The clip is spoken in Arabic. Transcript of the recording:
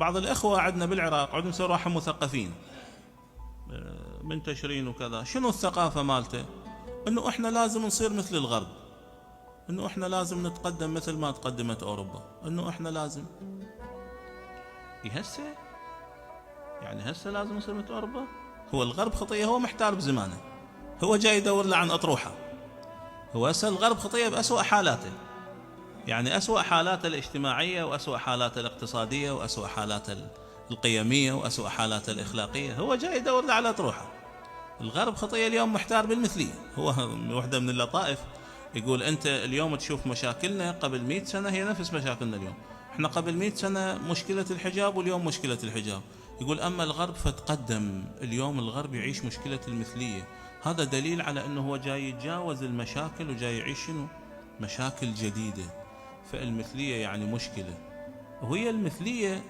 بعض الإخوة عندنا بالعراق عندهم يسوي روحهم مثقفين منتشرين وكذا. شنو الثقافة مالته؟ انه احنا لازم نصير مثل الغرب، انه احنا لازم نتقدم مثل ما تقدمت اوروبا، انه احنا لازم هسه يعني هسه لازم نصير مثل اوروبا. هو الغرب خطية، هو محتار بزمانه، هو جاي يدور له عن اطروحة. هو هسه الغرب خطية بأسوأ حالاته، يعني أسوأ حالاته الاجتماعية وأسوأ حالاته الاقتصادية وأسوأ حالاته القيمية وأسوأ حالاته الإخلاقية، هو جاي يدور له على أطروحة. الغرب خطية اليوم محتار بالمثلية. هو واحدة من اللطائف يقول أنت اليوم تشوف مشاكلنا قبل 100 سنة هي نفس مشاكلنا اليوم. احنا قبل 100 سنة مشكلة الحجاب واليوم مشكلة الحجاب. يقول أما الغرب فتقدم، اليوم الغرب يعيش مشكلة المثلية. هذا دليل على أنه هو جاي يتجاوز المشاكل وجاي يعيش شنو؟ مشاكل جديدة. فالمثلية يعني مشكلة، وهي المثلية